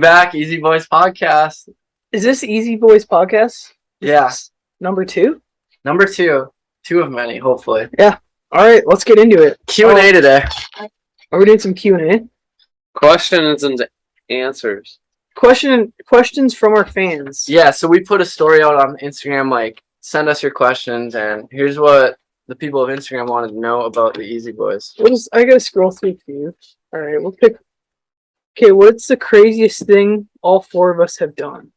Back, Easy Voice Podcast. Is this Easy Voice Podcast? Yeah, Number 2? number two of many, hopefully. Yeah. All right, let's get into it. Q&A today. Are we doing some Q&A? Questions and answers. Questions from our fans. Yeah, so we put a story out on Instagram, like, send us your questions, and here's what the people of Instagram wanted to know about the Easy Boys. I gotta scroll through for you. All right, we'll pick. Okay, what's the craziest thing all 4 of us have done?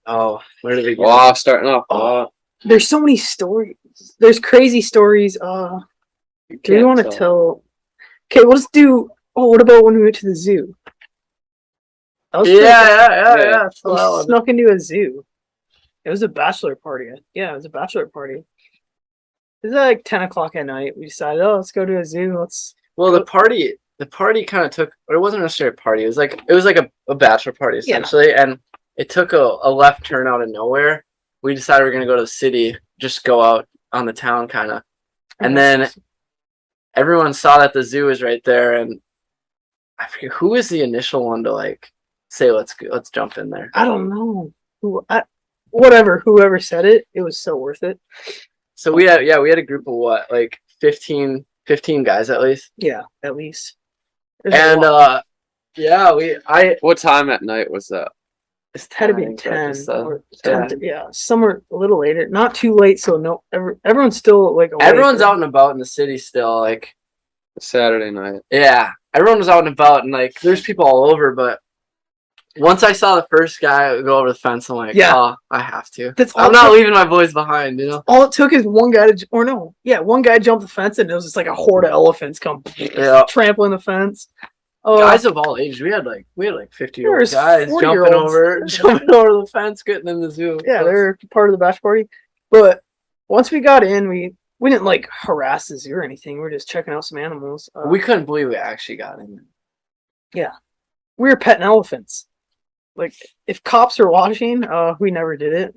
Oh, where did we go? Wow, starting off. There's so many stories. There's crazy stories. Do we want to tell? Okay, let's do. Oh, what about when we went to the zoo? That was Yeah. We snuck into a zoo. It was a bachelor party. Yeah, it was a bachelor party. It was like 10 o'clock at night. We decided, let's go to a zoo. Well, the party kind of took, but it wasn't necessarily a party. It was like a bachelor party essentially, and it took a left turn out of nowhere. We decided we were gonna go to the city, just go out on the town kind of, and then everyone saw that the zoo was right there, and I forget who was the initial one to like say let's jump in there. I don't know whoever said it. It was so worth it. So we had a group of what, like 15 guys at least. Yeah, at least. And What time at night was that? It's had to be 10 or 10. Yeah, somewhere a little later. Not too late, so everyone's still like awake. Everyone's out and about in the city still, like Saturday night. Yeah, everyone was out and about, and like there's people all over. But once I saw the first guy go over the fence, I'm like, oh, I have to. I'm not leaving my boys behind, you know. All it took is one guy one guy jumped the fence, and it was just like a horde of elephants come trampling the fence. Guys of all ages. We had like 50-year-old guys jumping over the fence, getting in the zoo. Yeah, they're part of the bachelor party. But once we got in, we didn't like harass the zoo or anything. We were just checking out some animals. We couldn't believe we actually got in. Yeah, we were petting elephants. Like if cops are watching, we never did it.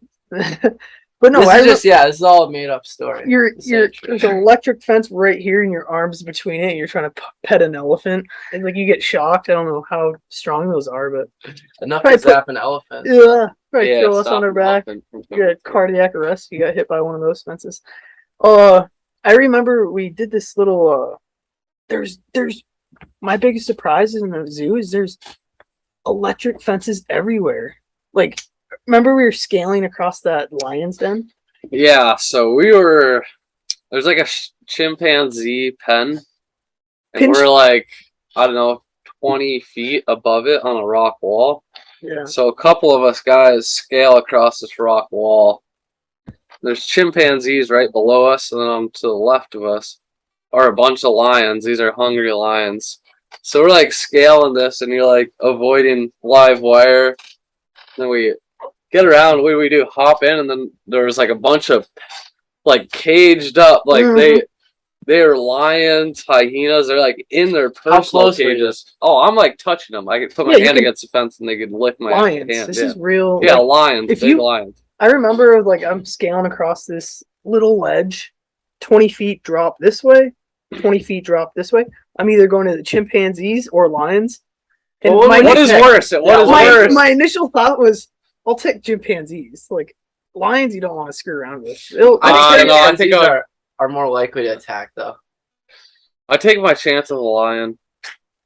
But no, this is all a made up story. There's an electric fence right here, and your arms between it. And you're trying to pet an elephant, and like you get shocked. I don't know how strong those are, but enough to zap an elephant. Yeah, probably throw us on our back. You get cardiac arrest. You got hit by one of those fences. I remember we did this little. There's my biggest surprise in the zoo is there's electric fences everywhere. Like. Remember we were scaling across that lion's den? Yeah, so there's like a chimpanzee pen, and we're like, I don't know, 20 feet above it on a rock wall. Yeah. So a couple of us guys scale across this rock wall. There's chimpanzees right below us, and then to the left of us are a bunch of lions. These are hungry lions. So we're like scaling this, and you're like avoiding live wire. Then we get around, what do we do? Hop in, and then there was like a bunch of like caged up, like they are lions, hyenas. They're like in their personal cages. Oh, I'm like touching them. I could put my hand against the fence, and they could lick my hand. This is real. Yeah, like, lions. Big lions. I remember like I'm scaling across this little ledge, 20 feet drop this way, 20 feet drop this way. I'm either going to the chimpanzees or lions. And what is worse? My initial thought was, I'll take chimpanzees. Like lions, you don't want to screw around with. I think are more likely to attack though. I take my chance of a lion.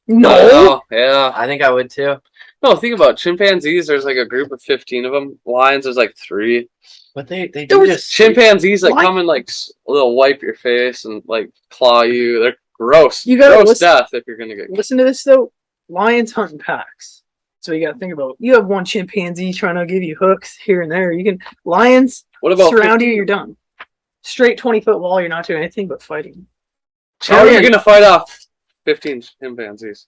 No, yeah, I think I would too. No, think about it. Chimpanzees. There's like a group of 15 of them. Lions, there's like 3. But they do just chimpanzees that come and like they'll wipe your face and like claw you. They're gross. You gotta gross death if you're gonna get. Listen to this though. Lions hunt in packs. So you got to think about, you have one chimpanzee trying to give you hooks here and there. Lions surround you, you're done. Straight 20-foot wall, you're not doing anything but fighting. How are you going to fight off 15 chimpanzees?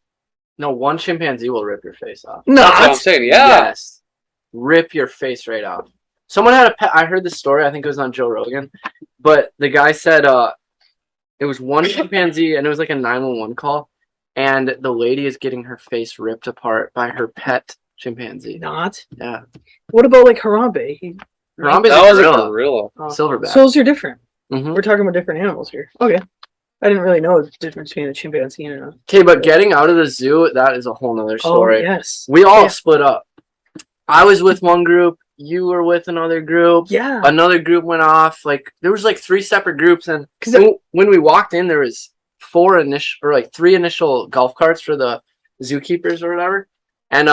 No, one chimpanzee will rip your face off. No, that's what I'm saying, yeah. Yes. Rip your face right off. Someone had a pet, I heard this story, I think it was on Joe Rogan, but the guy said it was one chimpanzee, and it was like a 911 call. And the lady is getting her face ripped apart by her pet chimpanzee. Not? Yeah. What about like Harambe? Harambe's a gorilla. Silverback. So those are different. We're talking about different animals here. Okay. I didn't really know the difference between a chimpanzee and a... Okay, but getting out of the zoo, that is a whole nother story. Oh, yes. We all split up. I was with one group. You were with another group. Yeah. Another group went off. Like, there was like 3 separate groups. And when we walked in, there was 3 initial golf carts for the zookeepers or whatever. And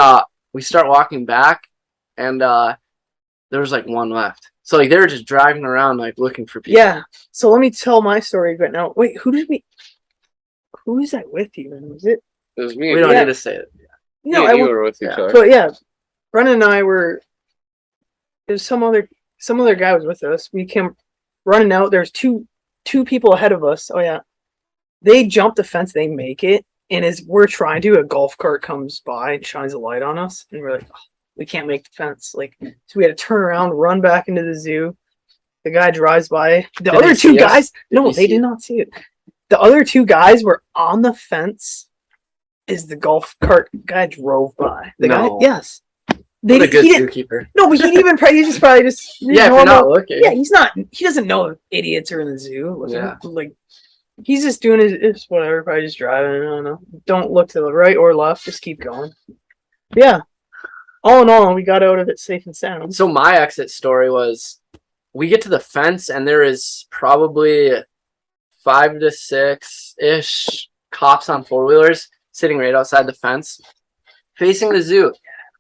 we start walking back, and there was like 1 left. So like they were just driving around like looking for people. Yeah. So let me tell my story right now. Wait, who was that with you? Was it? It was me. We don't need to say it. No, you were with each other. But yeah, Brennan and I were. There's some other guy was with us. We came running out. There's two people ahead of us. Oh yeah, they jump the fence. They make it, and as we're trying to, a golf cart comes by and shines a light on us, and we're like, oh, we can't make the fence. Like, so we had to turn around, run back into the zoo. The guy drives by. The other 2 guys, no, they did not see it. The other 2 guys were on the fence as the golf cart guy drove by. The guy, yes. What a good zookeeper. No, but he's probably just yeah, if you're not looking. Yeah, he's not. He doesn't know idiots are in the zoo. Yeah, like he's just doing his whatever. Probably just driving. I don't know. Don't look to the right or left. Just keep going. Yeah. All in all, we got out of it safe and sound. So my exit story was, we get to the fence and there is probably 5 to 6-ish cops on 4-wheelers sitting right outside the fence, facing the zoo.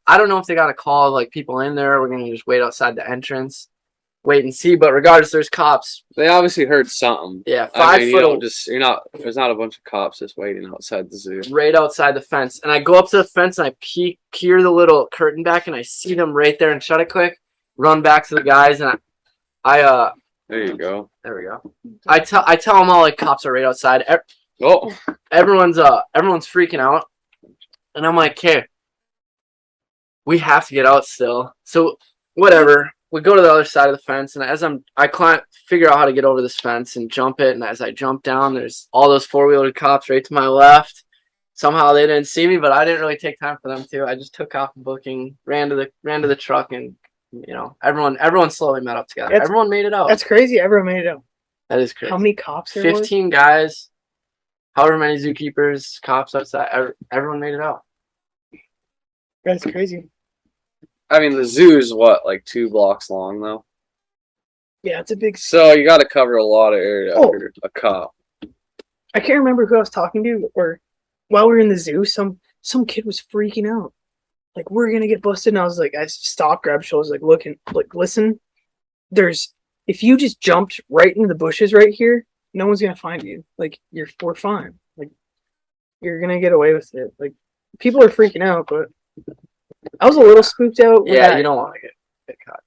I don't know if they got a call like people in there. We're gonna just wait outside the entrance, wait and see. But regardless, there's cops. They obviously heard something. Yeah, 5 foot. There's not a bunch of cops just waiting outside the zoo. Right outside the fence, and I go up to the fence and I peer the little curtain back, and I see them right there and shut it quick. Run back to the guys, and I There you go. There we go. I tell them all like cops are right outside. Everyone's freaking out, and I'm like, okay. We have to get out still. So whatever. We go to the other side of the fence, and as I figure out how to get over this fence and jump it. And as I jump down, there's all those 4-wheeler cops right to my left. Somehow they didn't see me, but I didn't really take time for them to. I just took off the booking, ran to the truck, and everyone slowly met up together. Everyone made it out. That's crazy. Everyone made it out. That is crazy. How many cops? 15 guys. However many zookeepers, cops outside. Everyone made it out. That's crazy. I mean, the zoo is what, like 2 blocks long, though? Yeah, it's a big... So you got to cover a lot of area for a cop. I can't remember who I was talking to, or while we were in the zoo, some kid was freaking out. Like, we're going to get busted. And I was like, I stopped, grabbed shoulders, like, looking, like, listen, if you just jumped right into the bushes right here, no one's going to find you. Like, we're fine. Like, you're going to get away with it. Like, people are freaking out, but... I was a little spooked out. Yeah, you don't want to get caught.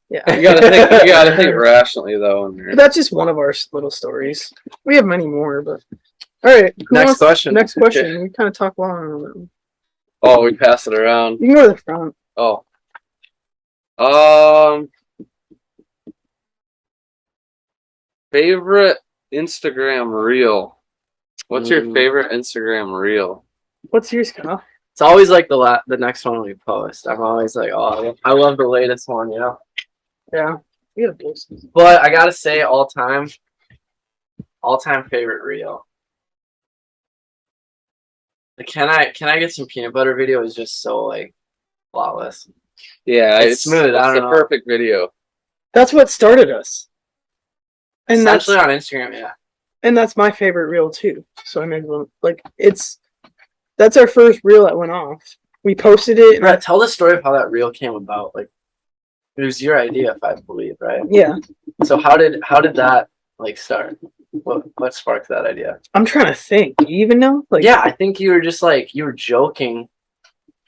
Yeah, you gotta think rationally though. But that's just one of our little stories. We have many more, but all right. Next question. Next question. We kind of talk long on it. Oh, we pass it around. You can go to the front. Oh. Favorite Instagram reel. What's your favorite Instagram reel? What's yours, Kyle? It's always like the next one we post. I'm always like, oh, I love the latest one, you know? Yeah. We gotta post. But I gotta say, all time favorite reel. Can I get some peanut butter video? Is just so like flawless. Yeah, it's smooth. It's the perfect video. That's what started us. And essentially on Instagram, yeah. And that's my favorite reel too. So I made one that's our first reel that went off. We posted it. Brett, tell the story of how that reel came about. Like, it was your idea, if I believe, right? Yeah. So how did that like start? What sparked that idea? I'm trying to think. Do you even know? Like, yeah, I think you were just like you were joking.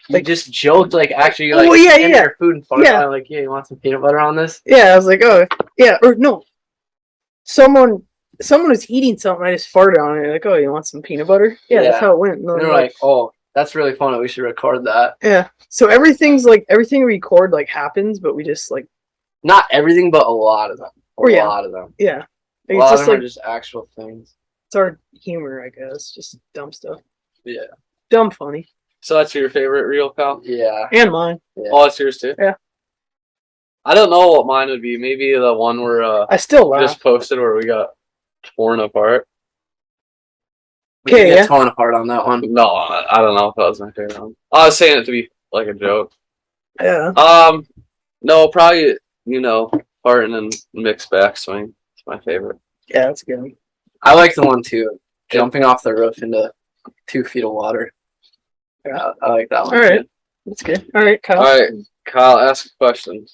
You just joked, like actually, like your food and fun. Yeah. Like, yeah, you want some peanut butter on this? Yeah, I was like, oh, yeah, or no. Someone was eating something. I just farted on it. Like, oh, you want some peanut butter? Yeah, that's how it went. And they're like, oh, that's really fun. We should record that. Yeah. So everything we record like happens, but we just like not everything, but a lot of them. A lot of them. Yeah. Like, a lot of them are just actual things. It's our humor, I guess. Just dumb stuff. Yeah. Dumb funny. So that's your favorite reel, Kyle? Yeah. And mine. Yeah. Oh, that's yours too? Yeah. I don't know what mine would be. Maybe the one where I still laugh. Just posted where we got torn apart. Okay, get torn apart on that one. No, I don't know if that was my favorite one. I was saying it to be like a joke. Yeah. No, probably farting and mixed backswing. It's my favorite. Yeah, that's good. I like the one too. Jumping off the roof into 2 feet of water. Yeah, I like that one. All right, too. that's good. All right, Kyle. All right, Kyle, ask a question.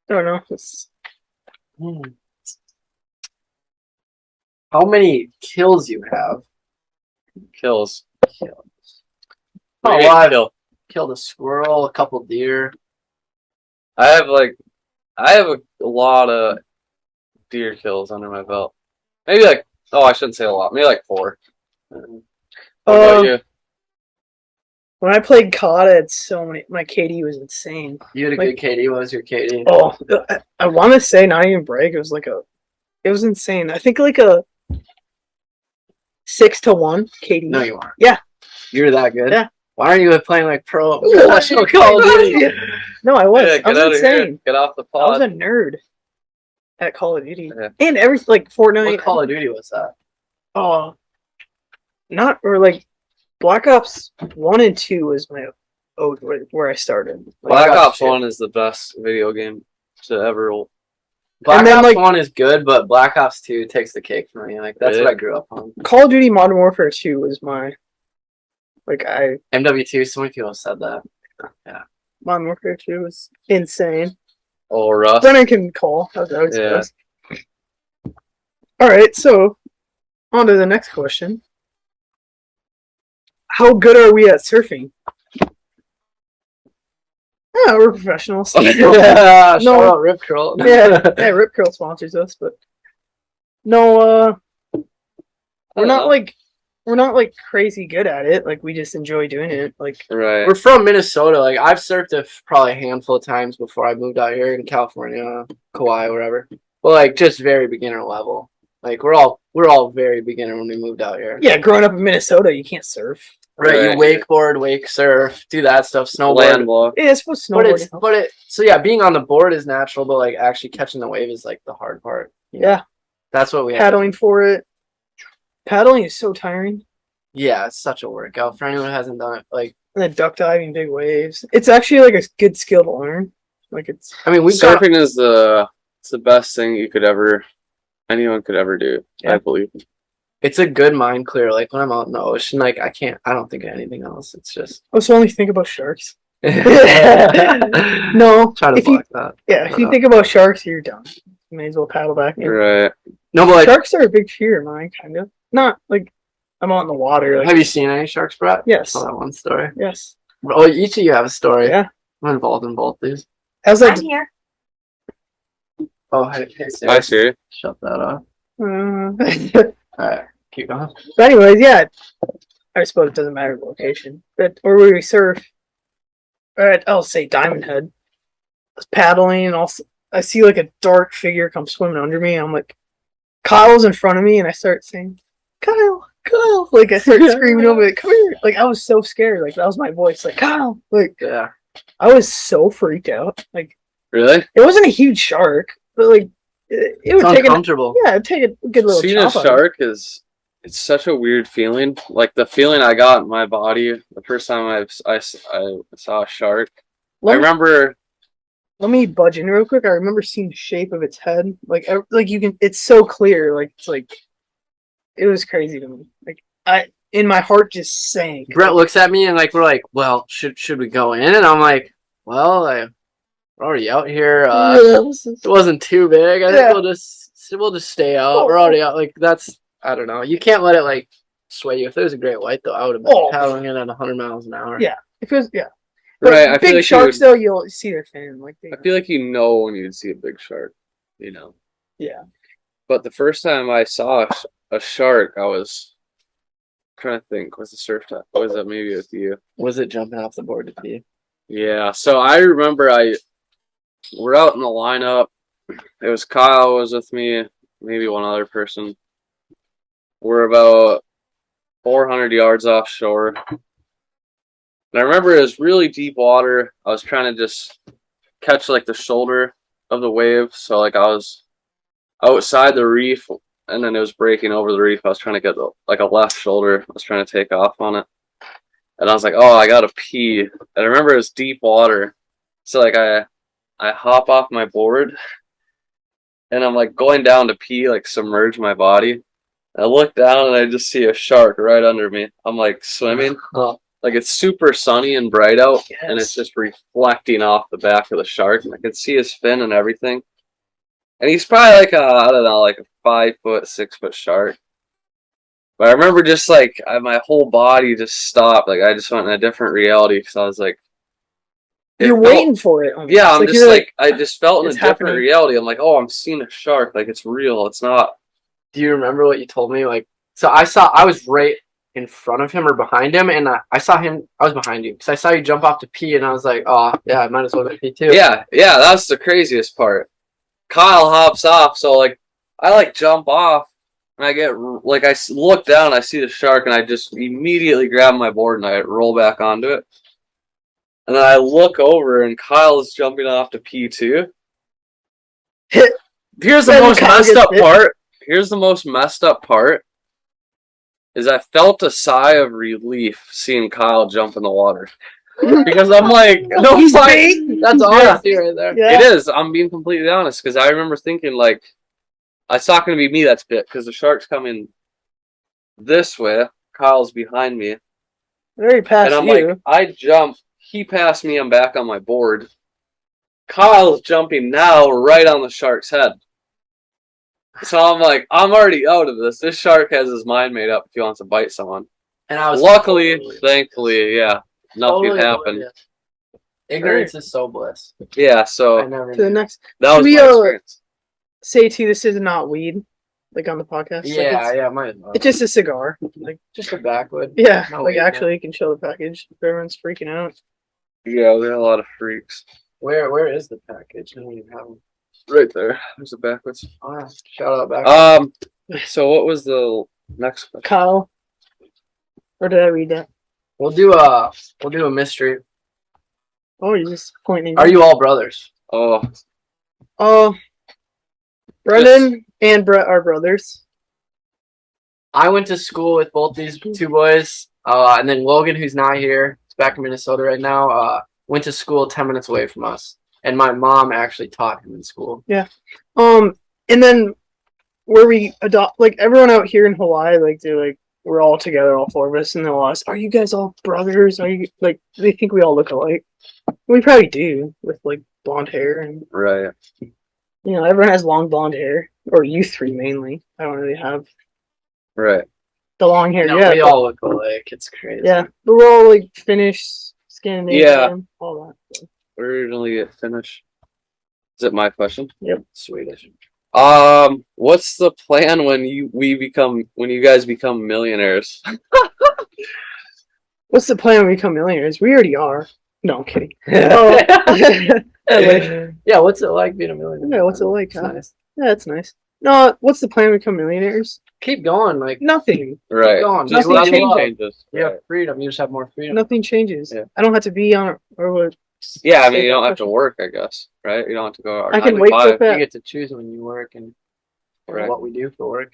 I don't know. How many kills you have? Kills. Oh, Great well, I've kill. killed a squirrel, a couple deer. I have a lot of deer kills under my belt. Maybe I shouldn't say a lot. Maybe 4. What about you? When I played COD, I had so many. My KD was insane. You had a good KD. What was your KD? Oh, I want to say, not even brag. It was insane. I think like a 6-1 KD. No, you aren't. Yeah. You were that good? Yeah. Why aren't you playing like professional Call of Duty? No, I was. Yeah, I was insane. Here. Get off the I was pod. a nerd at Call of Duty. Yeah. And Fortnite. What Call of Duty was that? Oh, Black Ops 1 and 2 was my where I started. Black Ops 1 is the best video game to ever. Black Ops 1 is good, but Black Ops 2 takes the cake for me. Like that's what I grew up on. Call of Duty Modern Warfare 2 was my MW2. So many people said that. Yeah. Modern Warfare 2 was insane. Oh, Russ. Brennan can call. How's that? Yeah. All right, so on to the next question. How good are we at surfing? Yeah, we're professionals. Yeah, shout out Rip Curl. yeah, Rip Curl sponsors us, but no, we're not like crazy good at it. Like we just enjoy doing it. Like Right. We're from Minnesota. Like I've surfed probably a handful of times before I moved out here in California, Kauai, wherever. But like just very beginner level. Like we're all very beginner when we moved out here. Yeah, growing up in Minnesota, you can't surf. Right, you wakeboard, wake surf, do that stuff, snowboard. Landlocked. Yeah, I suppose snowboarding. So yeah, being on the board is natural, but like actually catching the wave is like the hard part. Yeah. That's what we have. Paddling for it. Paddling is so tiring. Yeah, it's such a workout for anyone who hasn't done it. Like and then duck diving, big waves. It's actually like a good skill to learn. Like it's. I mean, surfing is the best thing anyone could ever do. Yeah. I believe. It's a good mind clear. Like when I'm out in the ocean, like I don't think of anything else. It's just. Oh, so only think about sharks. No, try to block that. Yeah, if you think about sharks, you're done. You may as well paddle back in. Right. No, but like, sharks are a big fear of mine, kind of. Not like I'm out in the water. Like, have you seen any sharks, Brett? Yes. I saw that one story. Yes. Oh, each of you have a story. Yeah. I'm involved in both these. How's that? I'm here. Oh, hey, Siri. Hi, Siri. Shut that off. All right. Keep going. But anyways, yeah, I suppose it doesn't matter the location. But or where we surf, I'll say Diamond Head. I was paddling, and I see like a dark figure come swimming under me. And I'm like, Kyle's in front of me, and I start saying, Kyle. Like I started screaming over it. Come here. Like I was so scared. Like that was my voice. Like Kyle. Like yeah, I was so freaked out. Like really, it wasn't a huge shark, but like it would take uncomfortable. It'd take a good little. Seeing a shark it's such a weird feeling. Like the feeling I got in my body the first time I saw a shark. I remember. Let me budge in real quick. I remember seeing the shape of its head. Like you can. It's so clear. Like it's like. It was crazy to me. Like in my heart just sank. Brett looks at me and like we're like, well, should we go in? And I'm like, well, we're already out here. It wasn't too big. I think we'll just stay out. We're already out. Like that's. I don't know. You can't let it like sway you. If there was a great white though, I would have been paddling it at 100 miles an hour. Yeah, if it was right. I big feel like sharks though, you'll see their fin. Like I feel like when you'd see a big shark, Yeah. But the first time I saw a shark, I was trying to think. Was the surf time? Was that maybe with you? Was it jumping off the board with you? Yeah. So I remember we're out in the lineup. It was Kyle was with me, maybe one other person. We're about 400 yards offshore. And I remember it was really deep water. I was trying to just catch like the shoulder of the wave. So like I was outside the reef and then it was breaking over the reef. I was trying to get like a left shoulder. I was trying to take off on it, and I was like, "Oh, I gotta pee." And I remember it was deep water, so like I hop off my board, and I'm like going down to pee, like submerge my body. I look down and I just see a shark right under me. I'm like swimming. Like it's super sunny and bright out, and it's just reflecting off the back of the shark. And I can see his fin and everything. And he's probably like I don't know, like a 5 foot, 6 foot shark. But I remember just like my whole body just stopped. Like I just went in a different reality because I was like, you're waiting for it. Yeah, I'm just like I just felt in a different reality. I'm like, oh, I'm seeing a shark. Like it's real. It's not. Do you remember what you told me? Like, so I was right in front of him or behind him, and I saw him. I was behind you because I saw you jump off to pee, and I was like, oh yeah, I might as well go pee too. Yeah, that's the craziest part. Kyle hops off, so like I like jump off, and I get like I look down, I see the shark, and I just immediately grab my board and I roll back onto it. And then I look over, and Kyle's jumping off to pee too. Here's the most messed up part. Here's the most messed up part. Is I felt a sigh of relief seeing Kyle jump in the water. Because I'm like, no, he's fight. That's honesty right there. Yeah. It is. I'm being completely honest because I remember thinking like, it's not going to be me that's bit because the shark's coming this way. Kyle's behind me. Very past and I'm you. like, I jump. He passed me. I'm back on my board. Kyle's jumping now right on the shark's head. So I'm like, I'm already out of this. This shark has his mind made up if he wants to bite someone. And I was luckily, thankfully, yeah, nothing happened. Ignorance is so bliss. Yeah, so I never to the next. that was my experience. Say too, this is not weed, like on the podcast. Yeah, like might as well. it's just a cigar, like just a backwood. Yeah, No like weed, actually, you can show the package if everyone's freaking out. Yeah, we had a lot of freaks. Where is the package? I don't even have them. Right there. There's the backwards. Oh, shout out back. So what was the next question? Kyle, or did I read that? We'll do a mystery. Oh, you're just pointing. Are you all brothers? Oh, Brendan and Brett are brothers. I went to school with both these two boys, and then Logan, who's not here, is back in Minnesota right now. Went to school 10 minutes away from us, and my mom actually taught him in school. Yeah. And then where we adopt, like everyone out here in Hawaii, like we're all together, all four of us, and they'll ask, "Are you guys all brothers? Are you like?" They think we all look alike. We probably do with like blonde hair and right. You know, everyone has long blonde hair, or you three mainly. I don't really have right the long hair. No, yeah, we all look alike. It's crazy. Yeah, but we're all like Finnish, Scandinavian, all that. So. Originally Finnish. Is it my question? Yep. Swedish. What's the plan when you guys become millionaires? What's the plan when we become millionaires? We already are. No, I'm kidding. Yeah, what's it like being a millionaire? Yeah, what's it like? Huh? Nice. Yeah, that's nice. No, what's the plan when we become millionaires? Keep going, like nothing. Right. Keep going. Nothing changes. You have freedom. You just have more freedom. Nothing changes. Yeah. I don't have to be on or what. Yeah, I mean, you don't have to work, I guess, right? You don't have to go. I can wake up You get to choose when you work and right. what we do for work.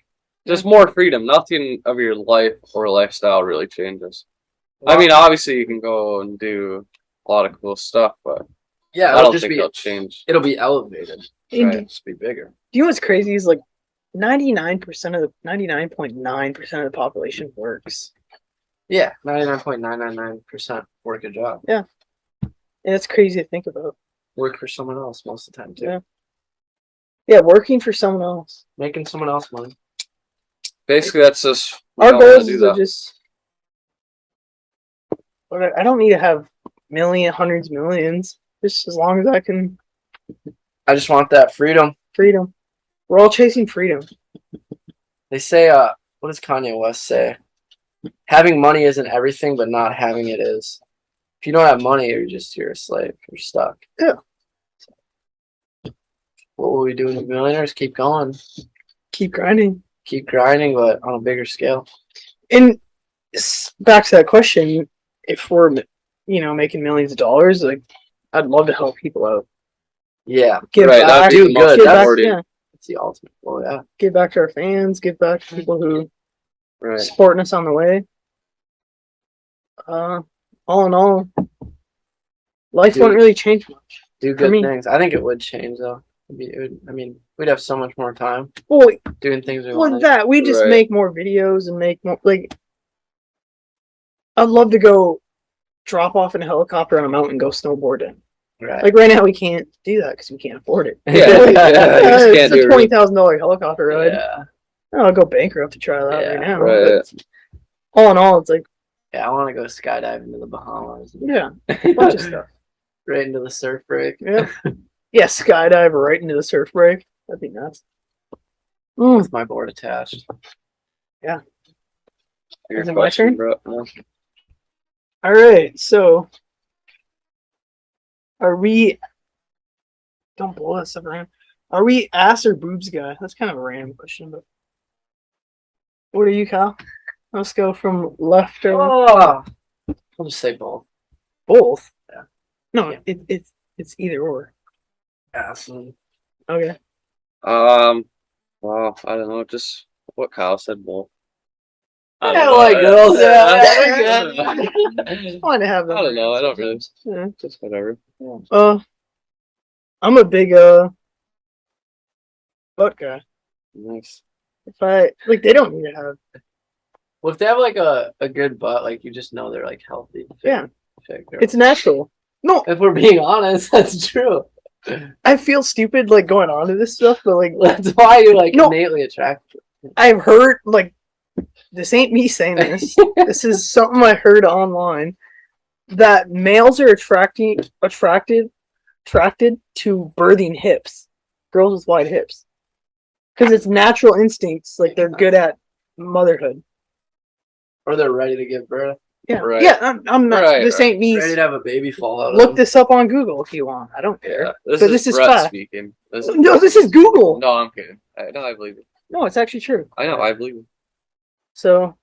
Just more freedom. Nothing of your life or lifestyle really changes. Well, I mean, obviously, you can go and do a lot of cool stuff, but yeah, I don't think it'll change. It'll be elevated. Right? Just be bigger. Do you know what's crazy is like 99.9% of the population works. Yeah, 99.999% work a job. Yeah, and it's crazy to think about. Work for someone else most of the time too. Yeah, working for someone else, making someone else money. Basically, that's just our goals is just. I don't need to have hundreds, millions. Just as long as I can. I just want that freedom. Freedom. We're all chasing freedom. They say, what does Kanye West say? Having money isn't everything, but not having it is. If you don't have money, you're a slave. You're stuck. Yeah. What will we do with millionaires? Keep going. Keep grinding. Keep grinding, but on a bigger scale. And back to that question, if we're, making millions of dollars, like, I'd love to help people out. Yeah. Give back. That'd be do good. Back, yeah. It's the ultimate goal, yeah. Give back to our fans. Give back to people who Right. supporting us on the way. All in all, life wouldn't really change much. Do good things. I think it would change though. We'd have so much more time. Well, doing things we want. We just make more videos and make more. Like, I'd love to go drop off in a helicopter on a mountain and go snowboarding. Right. Like right now we can't do that because we can't afford it. It's a $20,000 helicopter ride. Yeah. I'll go bankrupt to try that right now. Right. But all in all, it's like, yeah, I want to go skydiving to the Bahamas. Yeah, a bunch of stuff. Right into the surf break. Yeah. Yeah, skydive right into the surf break. That'd be nuts. With my board attached. Yeah. Your Is it my turn? bro. All right, so are we? Don't blow that stuff around. Are we ass or boobs guy? That's kind of a random question, but what are you, Kyle? Let's go from left to I'll just say both. both. Yeah. No, it's either or. Ass. Okay. Well, I don't know. Just what Kyle said. Both. I like girls. It's fun to have them. I don't know. I don't really. Yeah. Just whatever. I'm a big butt guy. Nice. If I like, they don't need to have. Well, if they have like a good butt, like you just know they're like healthy. Yeah. Fit girl. It's natural. No, If we're being honest, that's true. I feel stupid like going on to this stuff, but like That's why you're like innately attracted. I've heard like this ain't me saying this. This is something I heard online that males are attracted to birthing hips, girls with wide hips, because it's natural instincts. Like they're good at motherhood. Or they're ready to give birth. Yeah, Right. yeah. I'm not. This ain't me. Ready to have a baby fall out. Look this up on Google if you want. I don't care. Yeah. But this is Brett fact. speaking. No, this is Google. No, I'm kidding. I believe it. No, it's actually true. I know. I believe it. So,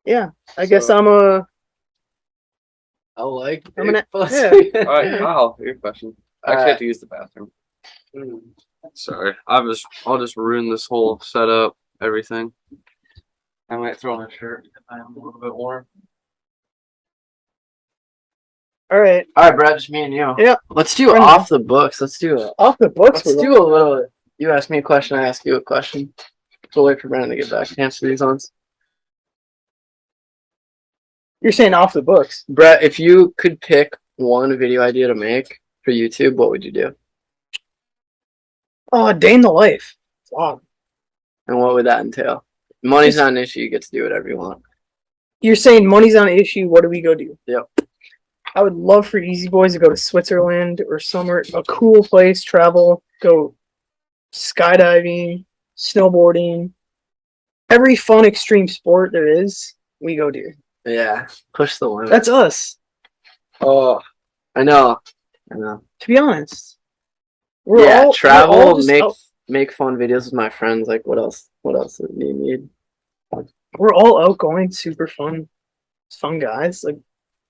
yeah, I guess I'm a. I like. I'm gonna. pussy. Yeah. All right, Kyle, your question. I actually have to use the bathroom. Mm. Sorry, I'll just ruin this whole setup, everything. I might throw on a shirt if I'm a little bit warm. All right, Brad, just me and you. Yep. Let's do off the books. Let's do it. off the books. Let's do a little. You ask me a question, I ask you a question. We'll wait for Brandon to get back to answer these ones. You're saying off the books. Brett, if you could pick one video idea to make for YouTube, what would you do? Oh, a day in the life. It's odd. And what would that entail? Money's not an issue. You get to do whatever you want. You're saying money's not an issue. What do we go do? Yep. I would love for Easy Boys to go to Switzerland or somewhere, a cool place, travel, go skydiving, snowboarding, every fun extreme sport there is, we go do. Yeah. Push the limit. That's us. Oh, I know. To be honest. Travel, make fun videos with my friends. Like, what else? What else do you need? We're all outgoing, super fun guys. Like,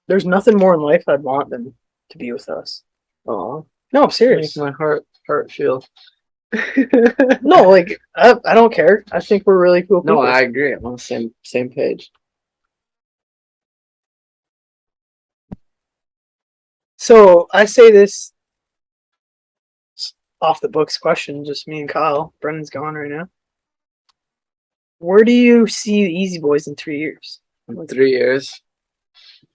there's nothing more in life I'd want than to be with us. Oh, no, I'm serious. Makes my heart feel. No, like I don't care. I think we're really cool people. No, I agree. I'm on the same page. So I say this off the books question, just me and Kyle. Brendan's gone right now. Where do you see the Easy Boys in 3 years? In 3 years.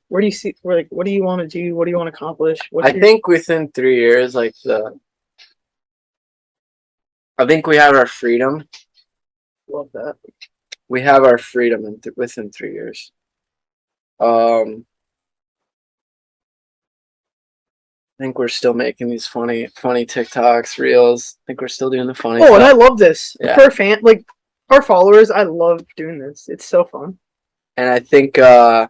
Where do you see? What do you want to do? What do you want to accomplish? I think within 3 years, I think we have our freedom. Love that. We have our freedom within 3 years. I think we're still making these funny TikToks, reels. I think we're still doing the funny stuff. And I love this. Yeah. For our followers, I love doing this. It's so fun. And I think I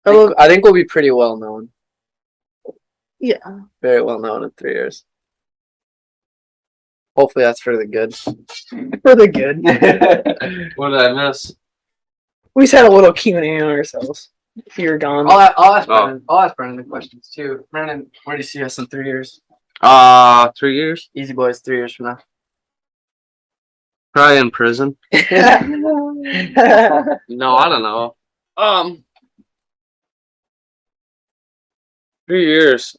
think we'll be pretty well known. Yeah. Very well known in 3 years. Hopefully that's for the good. For the good. What did I miss? We just had a little Q&A on ourselves. If you're gone. I'll ask Brandon. I'll ask Brandon the questions too. Brandon, where do you see us in 3 years? 3 years. Easy Boys, 3 years from now. Probably in prison. No, I don't know. 3 years.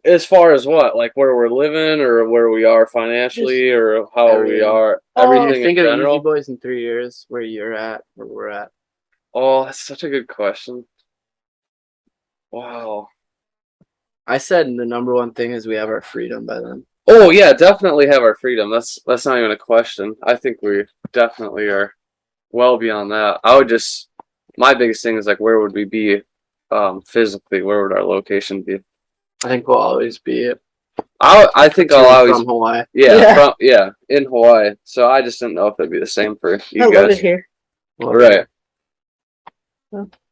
As far as what? Like where we're living or where we are financially or how we everything. are? Oh, Everything Think in of general? Easy Boys in 3 years, where you're at, where we're at. Oh, that's such a good question. Wow. I said the number one thing is we have our freedom by then. Oh yeah, definitely have our freedom. That's not even a question. I think we definitely are well beyond that. My biggest thing is like where would we be physically? Where would our location be? I think we'll always be I think to I'll and always from Hawaii. in Hawaii. So I just didn't know if it'd be the same for you I love guys. it here. Right.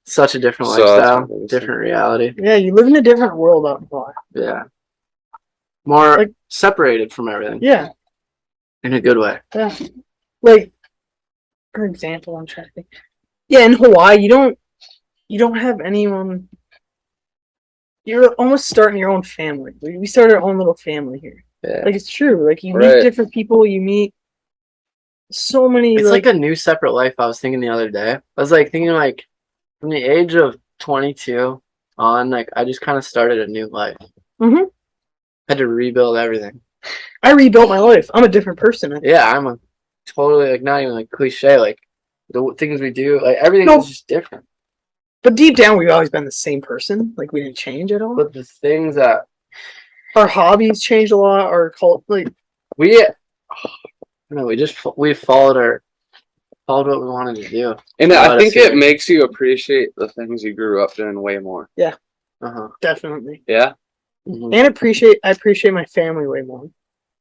Such a different So that's lifestyle, my biggest different reality. Yeah, you live in a different world out in Hawaii. Yeah. More Like- separated from everything. Yeah, In a good way. yeah. Like, for example, I'm trying to think. Yeah, in Hawaii, you don't have anyone. You're almost starting your own family. We started our own little family here. Yeah. Like, it's true. Like, you Right. meet different people. You meet so many. It's like a new separate life. I was thinking the other day. I was like thinking like from the age of 22 on, like I just kind of started a new life. Mm-hmm. Had to rebuild everything. I rebuilt my life. I'm a different person. Yeah, I'm a totally like not even like cliche. Like the things we do, like everything No. is just different. But deep down, we've always been the same person. Like, we didn't change at all. But the things that Our hobbies changed a lot. Our cult, like, we we followed what we wanted to do. And I think Honestly. it makes you appreciate the things you grew up doing way more. definitely. Yeah. Mm-hmm. And I appreciate my family way more.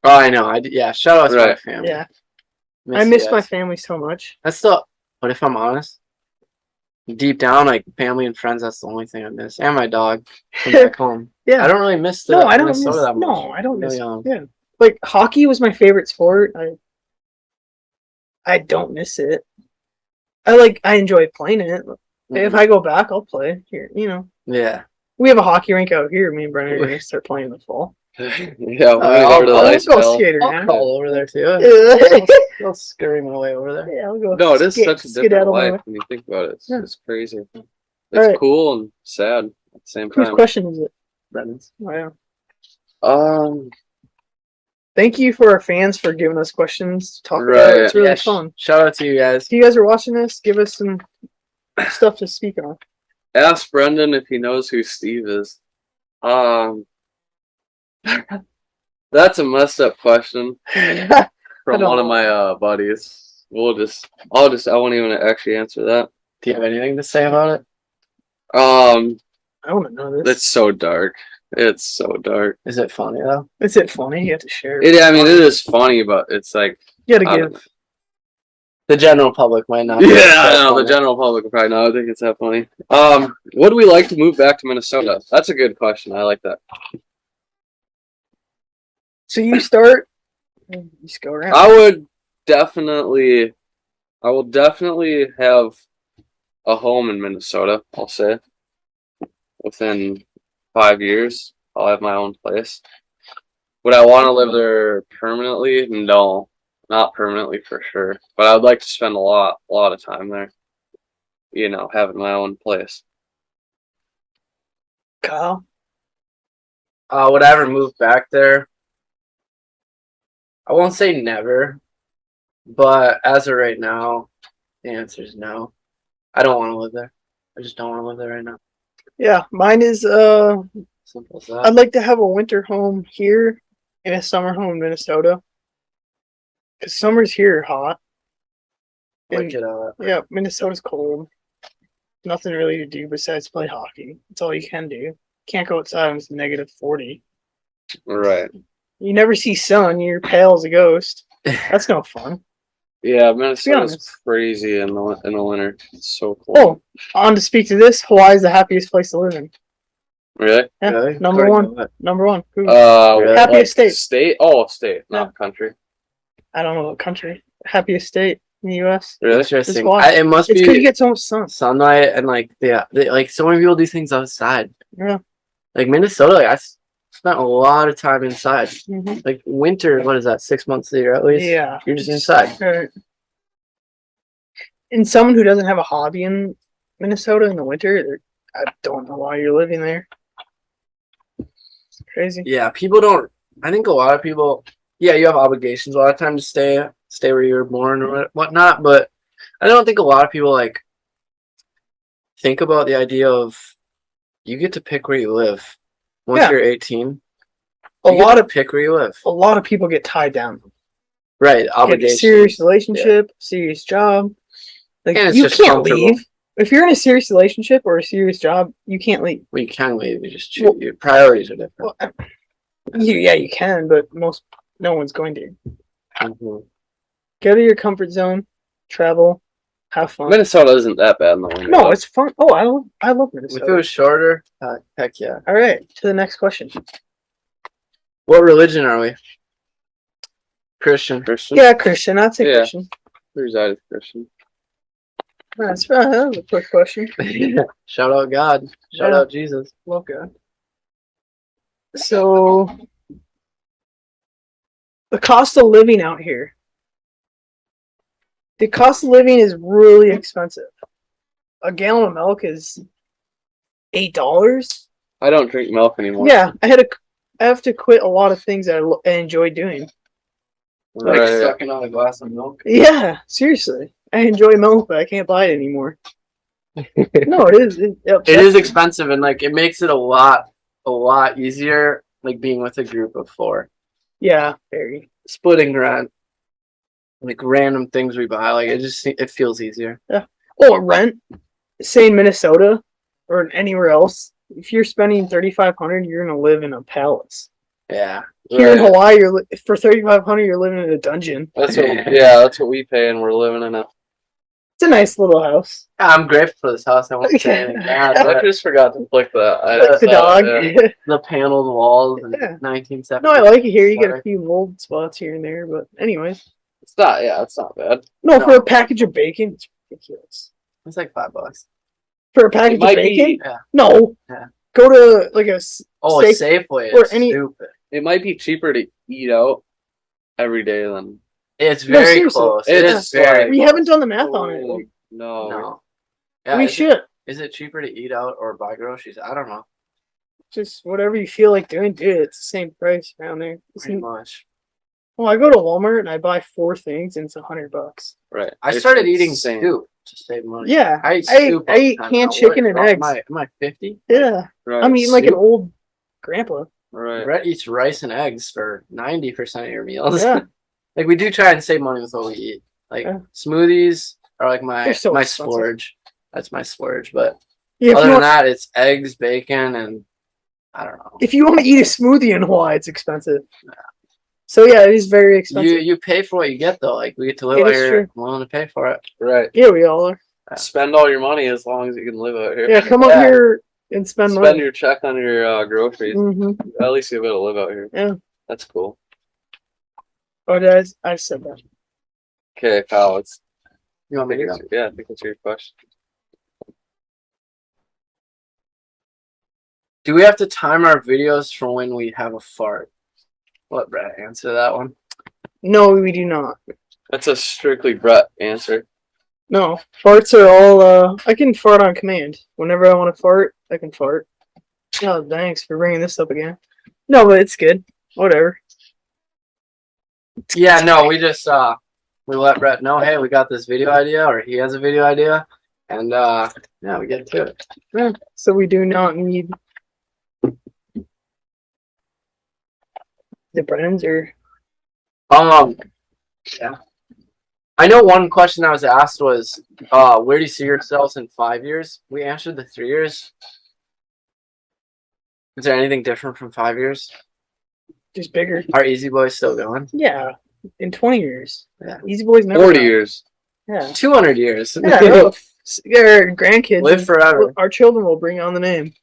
Oh, I know. Yeah, shout out to my Right. family. Yeah, Miss I you miss guys. my family so much. That's still, but if I'm honest, deep down, like family and friends, that's the only thing I miss. And my dog from back home. Yeah. I don't really miss the No, I don't Minnesota miss. that much. No, I don't Really miss. young. Yeah, like hockey was my favorite sport. I don't miss it. I enjoy playing it. If I go back, I'll play here. You know, Yeah. we have a hockey rink out here. Me and Brennan are gonna start playing in the fall. Yeah, we're gonna I'll go to the I'll ice go pile. skater I'll now. crawl over there too. Yeah, I'll scurry my way over there. I'll go. No, it is such a different skedaddle my way. life when you think about it. It's, Yeah. it's crazy. It's Alright. cool and sad at the same Whose time. question is it? Brendan's. Oh, yeah. Um, Thank you for our fans for giving us questions to talk about. Right. It's really Yeah, fun. Shout out to you guys. If you guys are watching this, give us some stuff to speak on. ask Brendan if he knows who Steve is. That's a messed up question from one of my buddies. I won't even actually answer that. Do you have anything to say about it? Um, I want to know this. it's so dark. It's so dark. Is it funny though? Is it funny? You have to share I mean, it is funny, but it's like You gotta I don't give. The general public might not. Yeah, think it's I that know. The funny. general public will probably not think it's that funny. Would we like to move back to Minnesota? That's a good question. I like that. So you start. You just go around. I will definitely have a home in Minnesota, I'll say. Within 5 years, I'll have my own place. Would I want to live there permanently? No, not permanently for sure. But I would like to spend a lot of time there. You know, having my own place. Kyle. Would I ever move back there? I won't say never, but as of right now, the answer is no. I don't want to live there. I just don't want to live there right now. Yeah, mine is. Simple as that. I'd like to have a winter home here and a summer home in Minnesota. Because summers here are hot. Like it out. Yeah, Minnesota's cold. Nothing really to do besides play hockey. That's all you can do. Can't go outside when it's -40. Right. You never see sun. You're pale as a ghost. That's no fun. Yeah, Minnesota's honest. crazy in the winter. It's so cold. Oh, on to speak to this. Hawaii is the happiest place to live in. Really? Yeah, Really? number According to one. what? Number one. Who? Like Happiest state. State? Oh, state, not country. I don't know what country. Happiest state in the U.S. Really? Interesting. why. It must It's because you be get so much sun. sunlight and like like so many people do things outside. Yeah. Like Minnesota, like spent a lot of time inside. Mhm. Like winter, what is that? 6 months a year at least. Yeah. You're just inside. Right. And someone who doesn't have a hobby in Minnesota in the winter, I don't know why you're living there. It's crazy. Yeah, people don't. I think a lot of people. Yeah, you have obligations a lot of time to stay where you were born or whatnot. But I don't think a lot of people like think about the idea of you get to pick where you live once you're 18. A lot of pick where you live. A lot of people get tied down. Right, obligations. Get a serious relationship, serious job. Like and it's you just can't leave. If you're in a serious relationship or a serious job, you can't leave. Well, you can leave. You just choose. Well, your priorities are different. Well, you can, but no one's going to. Mm-hmm. Get out of your comfort zone, travel, have fun. Minnesota isn't that bad in the winter. No, it's fun. Oh, I love Minnesota. If it was shorter, heck yeah. All right, to the next question. What religion are we? Christian. Yeah, Christian. I'd say Christian. We reside as Christian. That's right. That was a quick question. Shout out God. Shout out Jesus. Love God. So, the cost of living out here. The cost of living is really expensive. A gallon of milk is $8. I don't drink milk anymore. Yeah, I have to quit a lot of things that I enjoy doing. Like sucking on a glass of milk. Yeah, seriously. I enjoy milk, but I can't buy it anymore. No, it is. It is expensive, and like it makes it a lot easier. Like being with a group of 4. Yeah, very. Splitting rent, like random things we buy. Like it feels easier. Yeah. Oh, rent. Say in Minnesota or anywhere else, if you're spending $3,500, you're gonna live in a palace. Yeah. Here in Hawaii, for $3,500, you're living in a dungeon. That's what we pay, and we're living in a. It's a nice little house. I'm grateful for this house. I won't say anything bad. I just forgot to click that. Like the dog. The paneled walls and 1970s. No, I like it here. You get a few mold spots here and there, but anyways. It's not bad. No, for a package of bacon, it's ridiculous. It's like $5. For a package of bacon? Yeah. No. Yeah. Go to like a Safeway. Or any. Stupid. It might be cheaper to eat out every day than. It's very close. It's very. We haven't done the math on it. No. Yeah, we should. Is it cheaper to eat out or buy groceries? I don't know. Just whatever you feel like doing, do it. It's the same price around there. Pretty much. Well, I go to Walmart and I buy 4 things and it's $100. Right. I started eating soup to save money. Yeah. I eat canned chicken and eggs. Am I 50? Yeah. Right. I'm eating like an old grandpa. Right. Brett eats rice and eggs for 90% of your meals. Yeah. Like we do try and save money with what we eat. Like smoothies are like my splurge. That's my splurge. But other than that, it's eggs, bacon, and I don't know. If you want to eat a smoothie in Hawaii, it's expensive. Yeah. So yeah, it is very expensive. You pay for what you get though. Like we get to live out here. I'm willing to pay for it. Right. Yeah, we all are. Spend all your money as long as you can live out here. Yeah, come up here and spend money. Spend your check on your groceries. Mm-hmm. At least you'll be able to live out here. Yeah. That's cool. Oh, I said that. Okay, Kyle, you want me to go? Yeah, I think that's your question. Do we have to time our videos for when we have a fart? Let Brett answer that one. No, we do not. That's a strictly Brett answer. No, farts are all. I can fart on command. Whenever I want to fart, I can fart. Oh, thanks for bringing this up again. No, but it's good. Whatever. Yeah, no, we just we let Brett know, hey, we got this video idea, or he has a video idea, and yeah, we get to it. Yeah, so we do not need the brands or yeah. I know one question I was asked was, where do you see yourselves in 5 years? We answered the 3 years. Is there anything different from 5 years? Just bigger. Are Easy Boys still going? Yeah, in 20 years. Yeah, Easy Boys never. 40 years. Yeah, 200 years. Yeah, their grandkids live forever. Our children will bring on the name.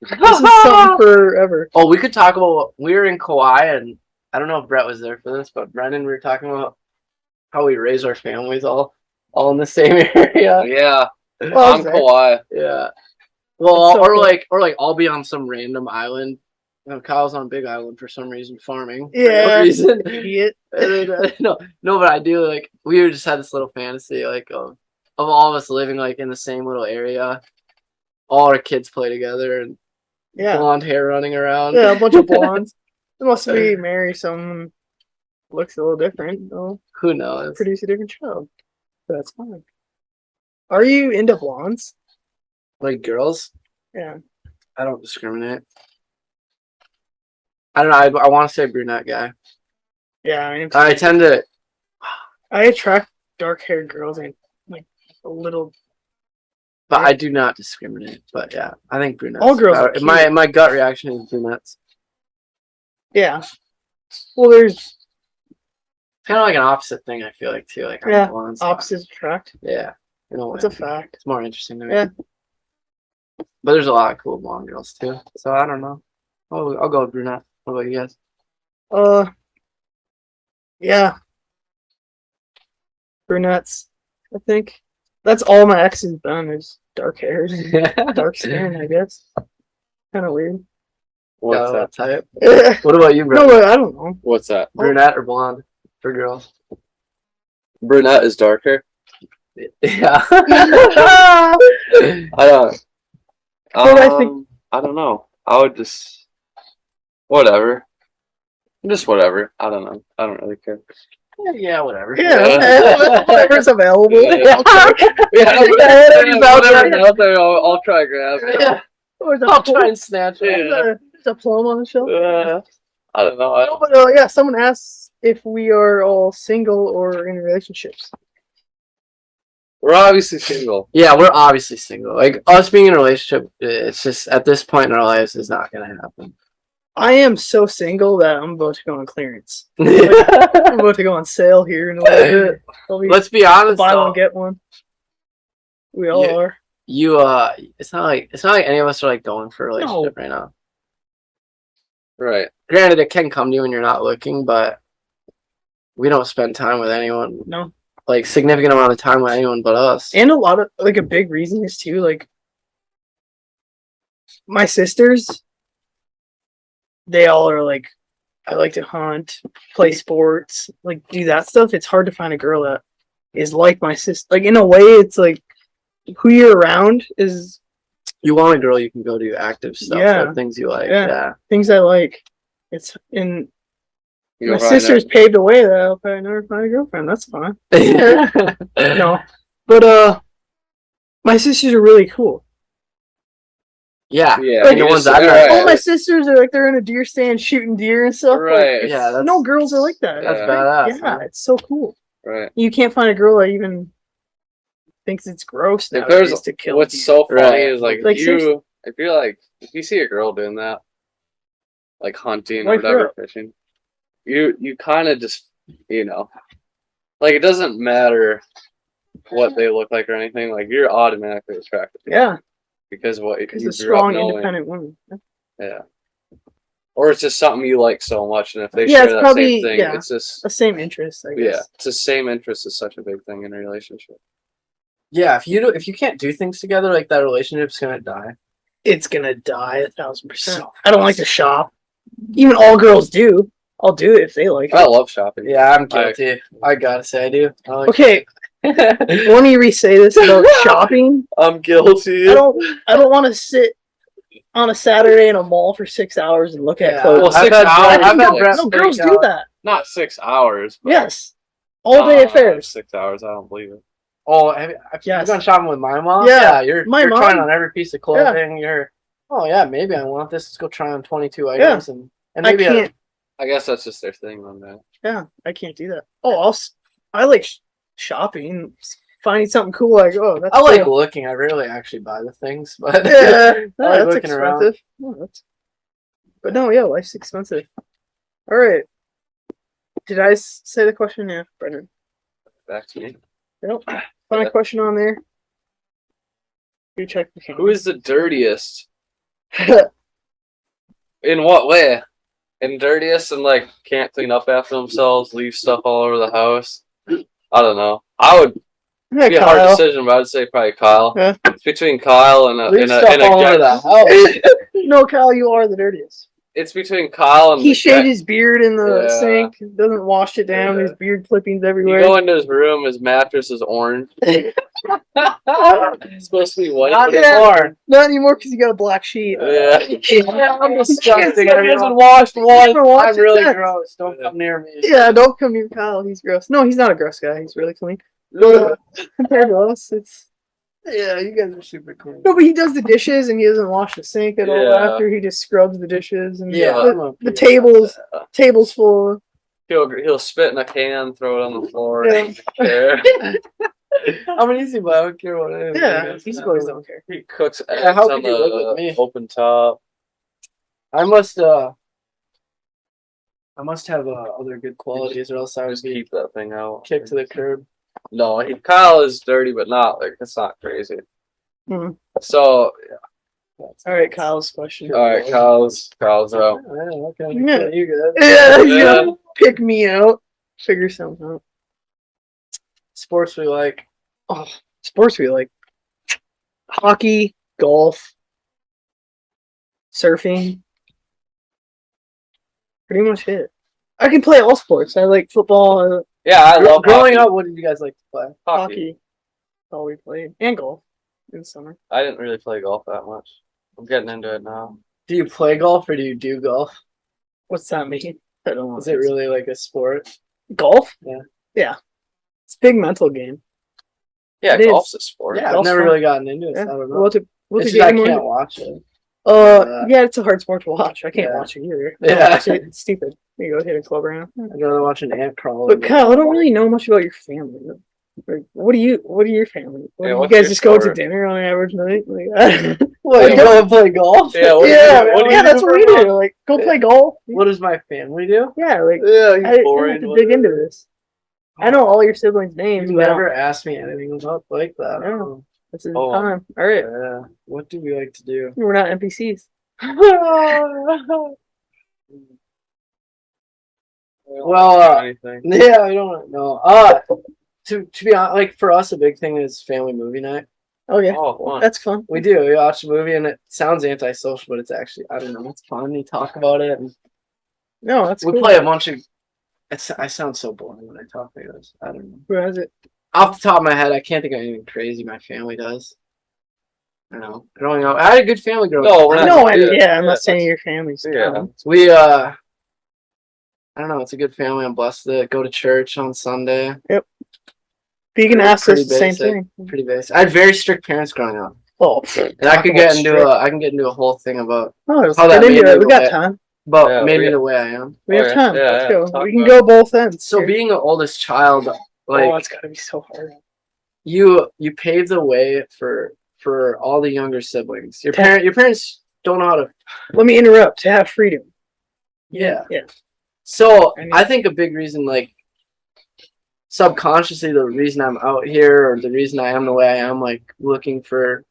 This is something forever. Oh, we could talk about. We were in Kauai, and I don't know if Brett was there for this, but Brendan, we were talking about how we raise our families all in the same area. Yeah, well, on Kauai. Yeah. Well, so or like I'll be on some random island. You know, Kyle's on Big Island for some reason, farming. Yeah, for no reason. Idiot. No, but I do like we just had this little fantasy like of of all of us living like in the same little area. All our kids play together and blonde hair running around. Yeah, a bunch of blondes. It must be marry someone looks a little different. Though. Who knows? Produce a different child. That's fine. Are you into blondes? Like girls? Yeah. I don't discriminate. I don't know. I want to say brunette guy. Yeah, I tend to. I attract dark-haired girls and like a little. But I do not discriminate. But yeah, I think brunettes. All girls. Are cute. My gut reaction is brunettes. Yeah. Well, there's kind of like an opposite thing. I feel like too. Like blondes. Opposites attract. Yeah. That's a fact. It's more interesting to me. Yeah. But there's a lot of cool blonde girls too. So I don't know. I'll go with brunette. What about you guys? Yeah. Brunettes. I think that's all my exes been is dark hairs, dark skin. I guess. Kind of weird. What's that type? What about you, bro? No, I don't know. What's that? Brunette or blonde for girls? Brunette is darker. Yeah. I don't. I don't know. I would just whatever. Just whatever. I don't know. I don't really care. Yeah, whatever. Yeah, whatever's available. Yeah, Whatever's out there, I'll try to grab. Yeah. I'll try and snatch it. There's a plum on the shelf. I don't know. No, but yeah, someone asks if we are all single or in relationships. We're obviously single. Yeah, we're obviously single. Like us being in a relationship, it's just at this point in our lives is not gonna happen. I am so single that I'm about to go on clearance. I'm about to go on sale here in a little bit. Let's be honest. Buy one get one. We all are. It's not like any of us are like going for a relationship right now. Right. Granted, it can come to you when you're not looking, but we don't spend time with anyone. No. Like significant amount of time with anyone but us. And a lot of like a big reason is too like my sisters. They all are like, I like to hunt, play sports, like do that stuff. It's hard to find a girl that is like my sister. Like in a way, it's like who you're around is. You want a girl you can go do active stuff. Yeah, things you like. Yeah, things I like. It's in. My sister's paved the way that I'll probably never find a girlfriend. That's fine. No, but my sisters are really cool. Yeah. Like, the ones all my sisters are like they're in a deer stand shooting deer and stuff. Right. Like, yeah. No girls are like that. That's badass. Yeah, it's so cool. Right. You can't find a girl that even thinks it's gross nowadays to kill. What's so funny is like if you see a girl doing that, like hunting or whatever, fishing, you kind of just like it doesn't matter what they look like or anything. Like you're automatically attracted to them. Yeah. Because a strong, independent woman. Yeah. Or it's just something you like so much, and if they share that same thing, it's just the same interest. I guess. Yeah, it's the same interest is such a big thing in a relationship. Yeah, if you can't do things together, like that relationship's gonna die. It's gonna die 1,000%. I don't like to shop. Even all girls do. I'll do it if they like it. I love shopping. Yeah, I'm guilty. I gotta say I do. Okay. Let me re-say this about shopping. I'm guilty. I don't want to sit on a Saturday in a mall for 6 hours and look at clothes. Well, 6 hours. No, girls do that. Not 6 hours. Yes. All day affairs. 6 hours. I don't believe it. Oh, have you gone shopping with my mom? Yeah, you're trying on every piece of clothing. Yeah. Maybe I want this. Let's go try on 22 items and maybe I guess that's just their thing on that. Yeah, I can't do that. Oh, I like shopping, finding something cool. Like, that's I like looking. I rarely actually buy the things, but I like that's looking expensive. But no, life's expensive. All right. Did I say the question? Yeah, Brendan. Back to me. Nope. Find a question on there. You check the camera. Who is the dirtiest? In what way? In dirtiest and like can't clean up after themselves, leave stuff all over the house. I don't know. I would be a hard decision, but I'd say probably Kyle. Yeah. It's between Kyle and a No, Kyle, you are the dirtiest. It's between Kyle and he shaved his beard in the sink. Doesn't wash it down. His beard clippings everywhere. You go into his room. His mattress is orange. It's supposed to be white. Not anymore. Not anymore because you got a black sheet. Yeah. I'm disgusting. He hasn't washed one. I'm really gross. Don't come near me. Yeah, don't come near Kyle. He's gross. No, he's not a gross guy. He's really clean. Compared to us, it's... Yeah, you guys are super clean. No, but he does the dishes and he doesn't wash the sink at all after. He just scrubs the dishes and the table's full. He'll spit in a can, throw it on the floor. Yeah. I'm an easy boy. I don't care what it is. Yeah, easy boys don't care. He cooks eggs how on could you live with me? the open top. I must have other good qualities, or else I would Just be keep that thing out. kicked to the curb. No, Kyle is dirty, but not like it's not crazy. Mhm. So, All right, Kyle's question. all right, Kyle's out. Okay. Yeah. You good? Yeah, Yeah. you pick me out. Figure something out. Sports we like. Oh, sports we like. Hockey, golf, surfing. Pretty much it. I can play all sports. I like football, Yeah, I love Growing hockey. up, what did you guys like to play? hockey. That's all we played. And golf in summer. I didn't really play golf that much. I'm getting into it now. Do you play golf or do you do golf? What's that mean? I don't know. Is it really like a sport? golf? Yeah. Yeah. It's a big mental game. Yeah, It is. golf's a sport. Yeah, I've Golf's never fun. really gotten into it. Yeah. So I don't know. What's It's a just I game can't watch it. yeah, it's a hard sport to watch. I can't Yeah. watch it either. Yeah. It's stupid. You go hit a club around. I'd rather watch an ant crawl. But Kyle, I don't really know much about your family. Like, what are your family? Yeah, You what's guys your just go to sport? dinner on an average night? Like, What, you go and play golf? Yeah, what do you yeah, do? What do you that's do what for we fun? do. Like, go play golf. What does my family do? Yeah, like Yeah, I didn't have to dig into this. I know all your siblings' names. You but I don't- never asked me anything about like that. No. This is Oh. time. All right, Yeah. What do we like to do? we're not NPCs. Well, anything. yeah, I don't know. To be honest, like for us, a big thing is family movie night. Oh yeah, Oh, fun. that's fun. We do. We watch a movie, and it sounds antisocial, but it's actually I don't know. It's fun. We talk about it. And No, that's we cool. play a bunch of. I sound so boring when I talk like this. I don't know. Who has it? Off the top of my head, I can't think of anything crazy my family does. I don't know. Growing up, I had a good family growing No, up. we're I not- know. No, yeah, yeah, I'm yeah, not saying that's- your family's. yeah. fun. We I don't know. It's a good family. I'm blessed to go to church on Sunday. Vegan asked us Pretty the same basic. thing. Pretty basic. I had very strict parents growing up, Oh, and I could get into a whole thing about let's how that get into made it. me We got the way- time. Yeah, made we me got- the way I am. We Oh, have yeah. time. Yeah, Let's yeah, go. talk We can about go both ends. So Here. being the oldest child, like Oh, it's gotta be so hard. you pave the way for all the younger siblings. Your parents don't know how to. Let me interrupt. To have freedom. Yeah. Yeah. So I mean- I think a big reason, like subconsciously, the reason I'm out here or the reason I am the way I am, like looking for,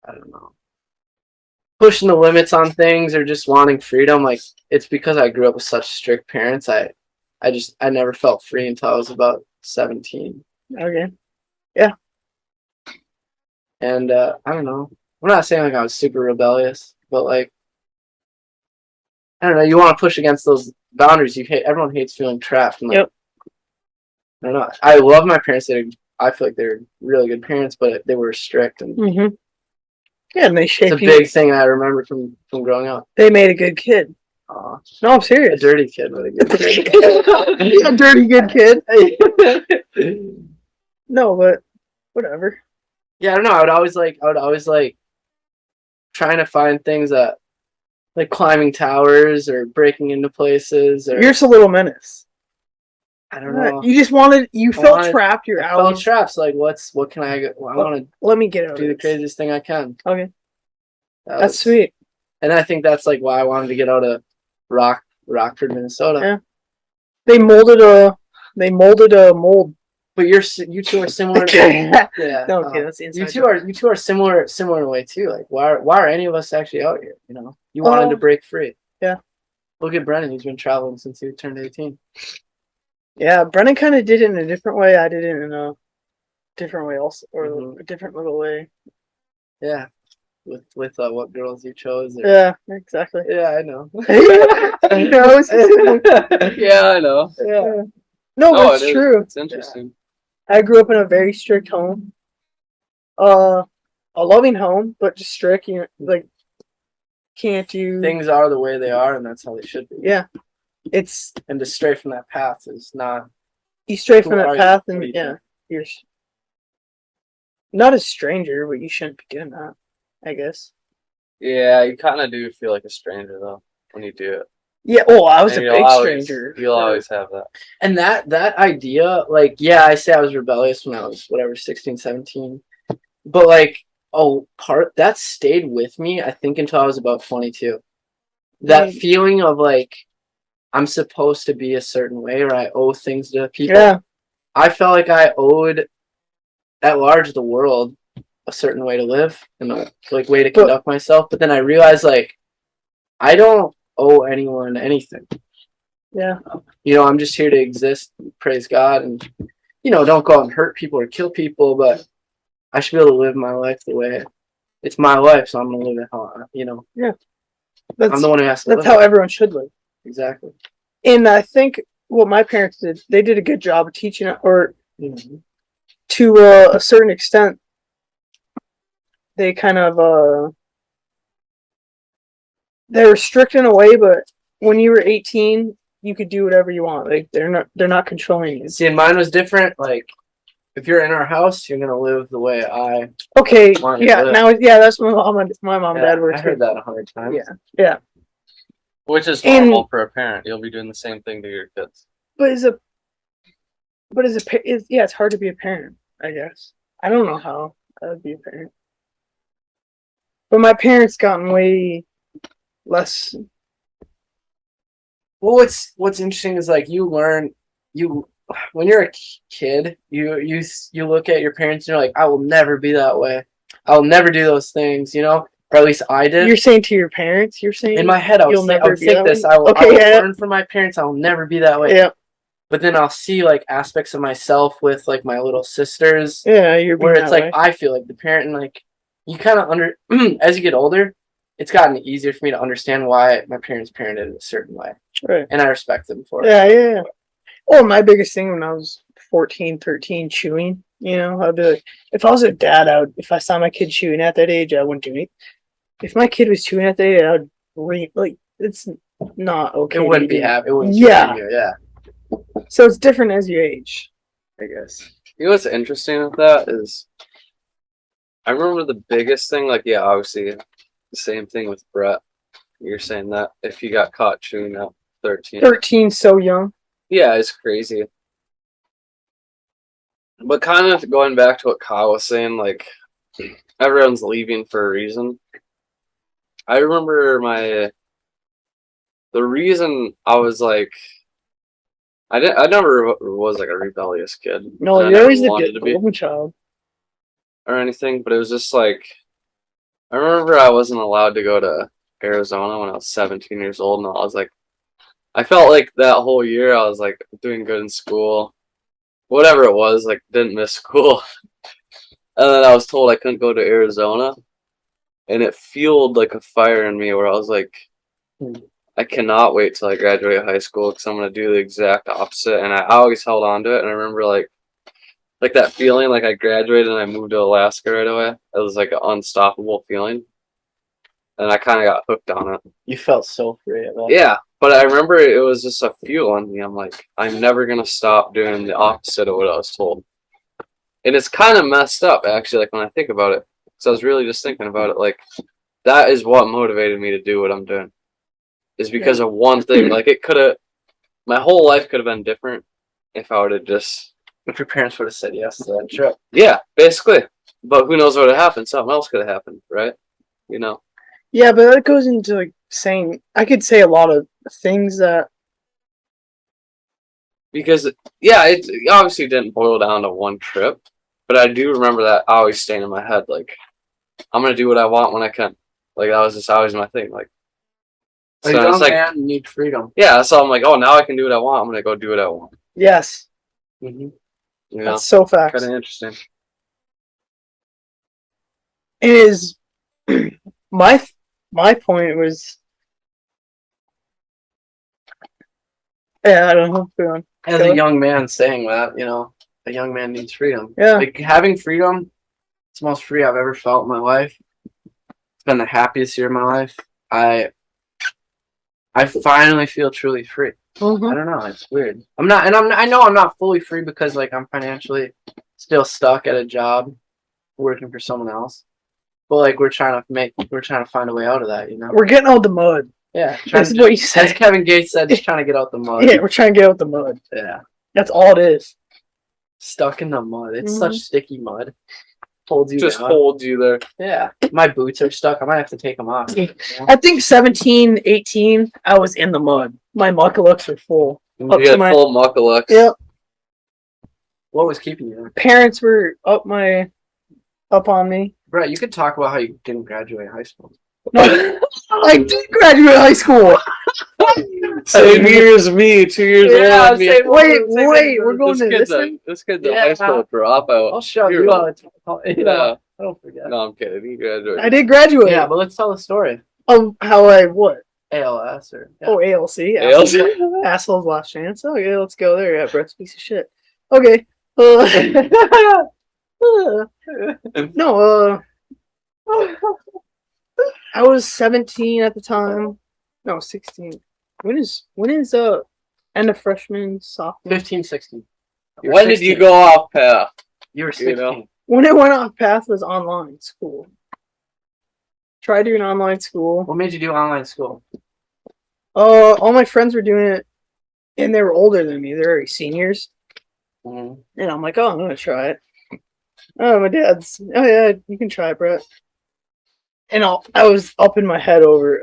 I don't know, pushing the limits on things or just wanting freedom, like it's because I grew up with such strict parents. I never felt free until I was about 17. Okay. And I don't know. I'm not saying like I was super rebellious, but like I don't know. You want to push against those boundaries. Everyone hates feeling trapped. And, like, Yep. I don't know. I love my parents. I feel like they're really good parents, but they were strict, and Mm-hmm. Yeah, and they it's shaped a you. big thing I remember from growing up. They made a good kid. Aw, No, I'm a serious. dirty kid, but a good kid. A dirty good kid. No, but whatever. Yeah, I don't know. I would always like trying to find things that like climbing towers or breaking into places or You're just a little menace. I don't know. You just wanted. You I felt wanted- trapped. You're I out. felt trapped. So, like, what can I? I want to Let me get out. do the of this. craziest thing I can. Okay, That that's was- sweet. And I think that's like why I wanted to get out of Rockford, Minnesota. Yeah. They molded a mold. But you two are similar. Yeah. Yeah. No, okay, that's the inside. You two are similar in a way too. Like why are any of us actually out here? You know, you wanted to break free. Yeah. Look at Brennan. He's been traveling since he turned 18. Yeah, Brennan kind of did it in a different way. I did it in a different way also, or Mhm. a different little way. Yeah. with what girls you chose. Or... Yeah, exactly. Yeah, I know. He knows. Yeah, I know. Yeah. No, Oh, that's true. It's interesting. I grew up in a very strict home. A loving home, but just strict. You know, like can't do Things are the way they are, and that's how they should be. Yeah, it's and to stray from that path is not. You stray from that path, and you're not a stranger, but you shouldn't be doing that. I guess. Yeah, you kind of do feel like a stranger though when you do it. Yeah. Oh, I was a big stranger. You'll always have that. And that idea, like, yeah, I say I was rebellious when I was whatever 16, 17. But like, that stayed with me, I think, until I was about 22. That feeling of like I'm supposed to be a certain way, or I owe things to people. Yeah. I felt like I owed at large the world a certain way to live and a like way to conduct myself. But then I realized like I don't owe anyone anything. Yeah. You know, I'm just here to exist, praise God, and you know, don't go out and hurt people or kill people, but I should be able to live my life the way it's my life, so I'm gonna live it how you know. Yeah. I'm the one who has to That's how everyone should live. Exactly. And I think what my parents did, they did a good job of teaching it, or to a certain extent, they kind of they were strict in a way, but when you were 18, you could do whatever you want. Like they're not controlling you. See, and mine was different. Like if you're in our house, you're gonna live the way I. Okay. Yeah. Now, that's my mom and dad were. I heard that 100 times. Yeah. Yeah. Which is normal for a parent. You'll be doing the same thing to your kids. It's hard to be a parent, I guess. I don't know how I would be a parent. But my parents gotten way less. Well, what's interesting is like you learn when you're a kid, you look at your parents and you're like, I will never be that way. I'll never do those things, you know. Or at least I did. You're saying to your parents? You're saying in my head, I would think this. I will learn from my parents. I will never be that way. Yeah. But then I'll see like aspects of myself with like my little sisters. Yeah, where it's like I feel like the parent, and like you kind of as you get older, it's gotten easier for me to understand why my parents parented a certain way. Right. And I respect them for it. Yeah. Oh, my biggest thing when I was 14, 13, chewing. You know, I'd be like, if I was a dad, if I saw my kid chewing at that age, I wouldn't do it. If my kid was chewing at that age, I would it's not okay. It wouldn't be happy. It wouldn't yeah. So it's different as you age, I guess. You know what's interesting with that is, I remember the biggest thing, like, yeah, obviously, the same thing with Brett. You're saying that if you got caught chewing at 13. 13, so young. Yeah, it's crazy. But kind of going back to what Kyle was saying, like, everyone's leaving for a reason. I remember the reason I was like, I never was like a rebellious kid. No, you're always the golden child. Or anything, but it was just like, I remember I wasn't allowed to go to Arizona when I was 17 years old, and I was like, I felt like that whole year I was like doing good in school, whatever it was, like didn't miss school. And then I was told I couldn't go to Arizona, and it fueled like a fire in me where I was like, I cannot wait till I graduate high school because I'm going to do the exact opposite. And I always held on to it. And I remember like that feeling, like I graduated and I moved to Alaska right away. It was like an unstoppable feeling. And I kind of got hooked on it. You felt so free at that. Yeah. But I remember it was just a fuel on me. I'm like, I'm never going to stop doing the opposite of what I was told. And it's kind of messed up, actually, like when I think about it. So I was really just thinking about it. Like, that is what motivated me to do what I'm doing. Is because of one thing. Like, my whole life could have been different if I would have just... If your parents would have said yes to that trip. Yeah, basically. But who knows what would have happened? Something else could have happened, right? You know? Yeah, but that goes into, like, saying... I could say a lot of things that... Because, yeah, it obviously didn't boil down to one trip. But I do remember that always staying in my head. Like, I'm going to do what I want when I can. Like, that was just always my thing. Like, so it's like, man, you need freedom. Yeah, so I'm like, oh, now I can do what I want. I'm going to go do what I want. Yes. Mm-hmm. You know, that's so facts. Kind of interesting. It is my point was, yeah, I don't know. Go on. As a young man saying that, a young man needs freedom. Yeah. Like having freedom, it's the most free I've ever felt in my life. It's been the happiest year of my life. I finally feel truly free. Mm-hmm. I don't know. It's weird. I know I'm not fully free because like I'm financially still stuck at a job working for someone else. But like we're trying to find a way out of that, We're getting out the mud. Yeah. That's what you said. As Kevin Gates said, just trying to get out the mud. Yeah, we're trying to get out the mud. Yeah. That's all it is. Stuck in the mud. It's such sticky mud. Holds you Just down. holds you there. Yeah. My boots are stuck. I might have to take them off. I think 17, 18, I was in the mud. My muckalucks are full. You had full muckalucks. Yep. What was keeping you there? Parents were up on me. Brett, you could talk about how you didn't graduate high school. No, I did graduate high school. Same year as me, 2 years older than me. Wait, we're going to this thing? This kid's a high school dropout. I'll show you. Yeah. I don't forget. No, I'm kidding. You graduated. I did graduate. Yeah, but let's tell the story. Of how I what? ALS or ALC. ALC? Asshole's last chance. Okay, let's go there. Yeah, Brett's piece of shit. Okay. No, I was 17 at the time. No, 16. When is end of freshman, sophomore? 15, 16. When did you go off path? You were 16. You know? When I went off path was online school. Tried doing online school. What made you do online school? All my friends were doing it, and they were older than me. They're already seniors. Mm-hmm. And I'm like, oh, I'm gonna try it. Oh, my dad's. Oh yeah, you can try it, Brett. And I was up in my head over.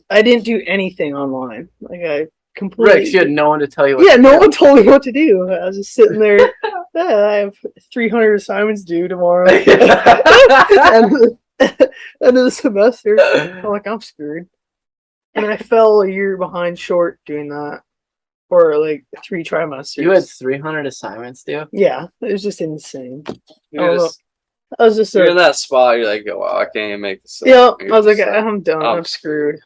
I didn't do anything online. Like I completely. Rex, you had no one to tell you. What yeah, to no do. one told me what to do. I was just sitting there. Yeah, I have 300 assignments due tomorrow. End of the semester. I'm like, I'm screwed. And I fell a year behind short doing that for like 3 trimesters. You had 300 assignments due? Yeah, it was just insane. You're I was just in that spot. You're like, wow, I can't even make this up. Yeah, You're I was like, just I'm done. I'm screwed.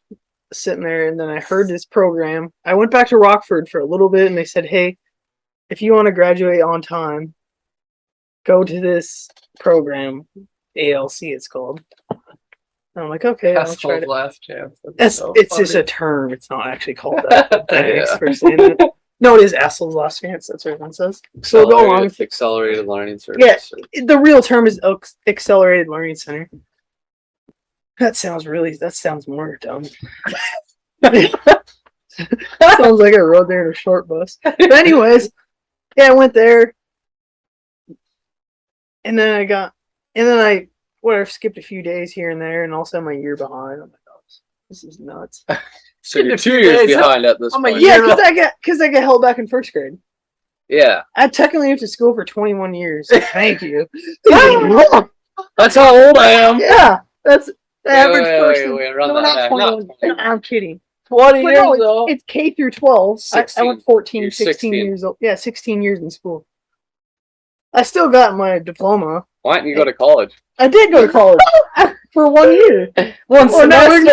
Sitting there, and then I heard this program. I went back to Rockford for a little bit, and they said, hey, if you want to graduate on time, go to this program. ALC it's called. And I'm like, okay, I'll try it. Last chance. It's just a term. It's not actually called that. Thanks for saying it. No, it is Asshole's Last Chance. That's what everyone says. So go along with accelerated learning service. Yeah, the real term is Accelerated Learning Center. That sounds more dumb. Sounds like I rode there in a short bus. But anyways, yeah, I went there, and then I skipped a few days here and there, and also I'm a year behind. I'm like, oh, this is nuts. So you're 2 years behind at this point. Yeah, because I got held back in first grade. Yeah. I technically went to school for 21 years. Thank you. That's how old I am. Yeah, that's the average person. Wait, run that back. I'm kidding. 20 But years no, though. it's K through 12. I went 14, You're 16 years old. Yeah, 16 years in school. I still got my diploma. Why didn't you go to college? I did go to college for 1 year. One semester.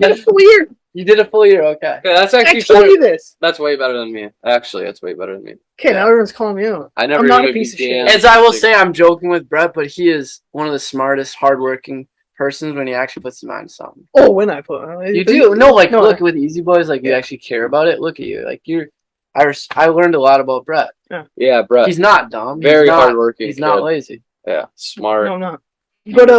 A full year. You did a full year, okay. Yeah, that's actually I told you this. That's way better than me. Actually, that's way better than me. Okay, now everyone's calling me out. I never. I'm not a piece of shit. As I will say, I'm joking with Brett, but he is one of the smartest, hardworking persons when he actually puts his mind to something. Oh, when I put You do. No, look, with Easy Boys, like, you actually care about it. Look at you. Like, I learned a lot about Brett. Yeah, Brett. He's not dumb. Very hardworking. He's not lazy. Yeah, smart. No, I'm not. But,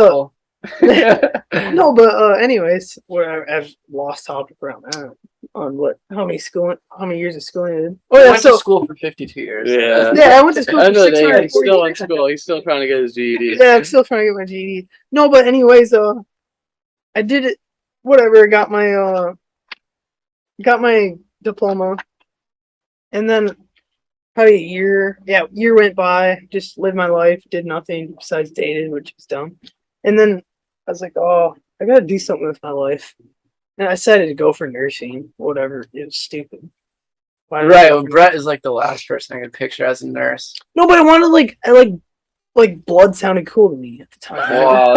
no, but anyways, I've lost topic around that. On how many years of schooling I did. Oh yeah, went to school for 52 years. Yeah, I went to school for 600. He's still in school. He's still trying to get his GED. Yeah, I'm still trying to get my GED. No, but anyways, I did it. Whatever, got my diploma, and then probably a year went by. Just lived my life, did nothing besides dated, which was dumb. And then I was like, oh, I gotta do something with my life. And I decided to go for nursing. Whatever. It was stupid. Right. Well, Brett is like the last person I could picture as a nurse. No, but I wanted like blood sounded cool to me at the time. Wow,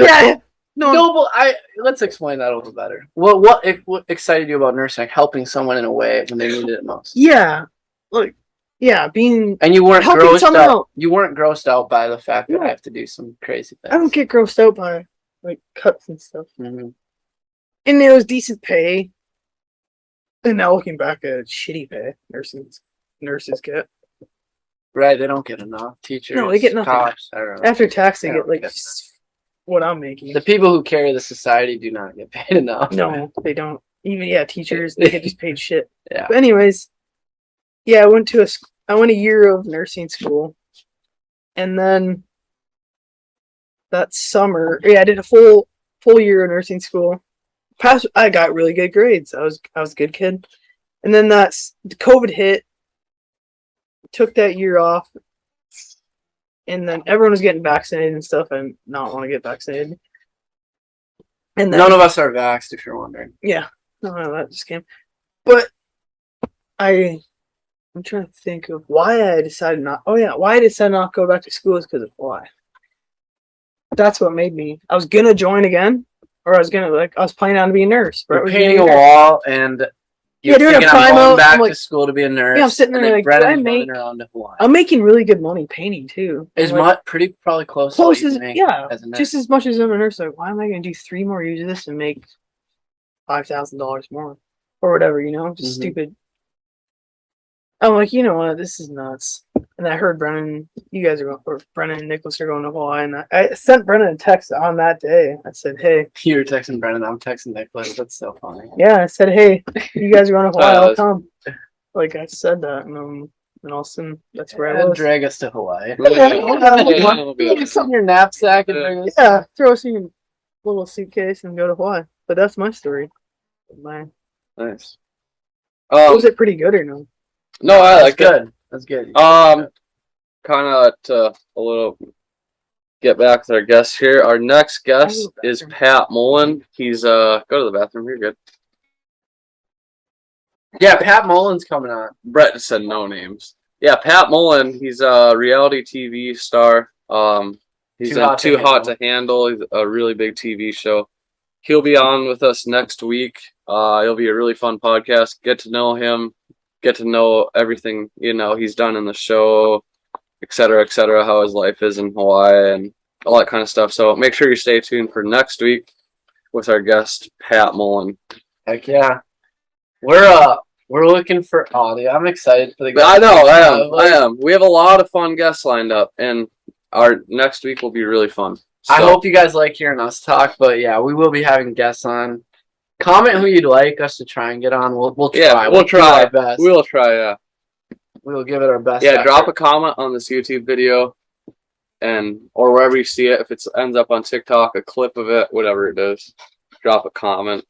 Yeah. No, but let's explain that a little better. What excited you about nursing? Like helping someone in a way when they needed it most. Yeah, like being and you weren't helping grossed someone out. out. You weren't grossed out by the fact that I have to do some crazy things. I don't get grossed out by like cuts and stuff. Mm-hmm. And it was decent pay. And now looking back at shitty pay nurses get. Right, they don't get enough. Teachers, no, they get nothing. Cops, I don't know. After tax, they get like what I'm making. The people who carry the society do not get paid enough. No, they don't. Even teachers, they get just paid shit. Yeah. But anyways, I went a year of nursing school, and then that summer, I did a full year of nursing school. I got really good grades. I was a good kid, and then COVID hit. Took that year off, and then everyone was getting vaccinated and stuff, and not want to get vaccinated. And then, none of us are vaxxed, if you're wondering. Yeah, no, that just came. But I'm trying to think of why I decided not. Oh yeah, why I decided not to go back to school is because of why. That's what made me. I was gonna join again, or I was planning on to be a nurse. We're painting a wall and. You're doing a going back to school to be a nurse. Yeah, I'm sitting there like, running around to Hawaii. I'm making really good money painting too. Is probably close as just as much as I'm a nurse. Like, why am I going to do 3 more years of this and make $5,000 more or whatever? Just stupid. I'm like, you know what? This is nuts. And I heard Brennan and Nicholas are going to Hawaii, and I sent Brennan a text on that day. I said, "Hey." You were texting Brennan. I'm texting Nicholas. That's so funny. Yeah, I said, "Hey, you guys are going to Hawaii. I'll come." Like I said that, and all of a sudden, that's where I was. Drag us to Hawaii. Yeah, some in your knapsack and bring us. Yeah, throw us in your little suitcase and go to Hawaii. But that's my story. Nice. Was it pretty good or no? No, I like it. That's good. Kind of to a little get back to our guest here. Our next guest is Pat Mullen. He's go to the bathroom. You're good. Yeah, Pat Mullen's coming on. Brett just said no names. Yeah, Pat Mullen. He's a reality TV star. He's Too Hot to Handle. He's a really big TV show. He'll be on with us next week. It'll be a really fun podcast. Get to know him. Get to know everything he's done in the show, et cetera, how his life is in Hawaii and all that kind of stuff. So make sure you stay tuned for next week with our guest Pat Mullen. Heck yeah, we're looking for audio. I'm excited for the guest. I know, I am. We have a lot of fun guests lined up, and our next week will be really fun. So, I hope you guys like hearing us talk, but yeah, we will be having guests on. Comment who you'd like us to try and get on. We'll try. Yeah, we'll try our best. We'll try. Yeah, we'll give it our best. Yeah, drop a comment on this YouTube video, or wherever you see it. If it ends up on TikTok, a clip of it, whatever it is, drop a comment.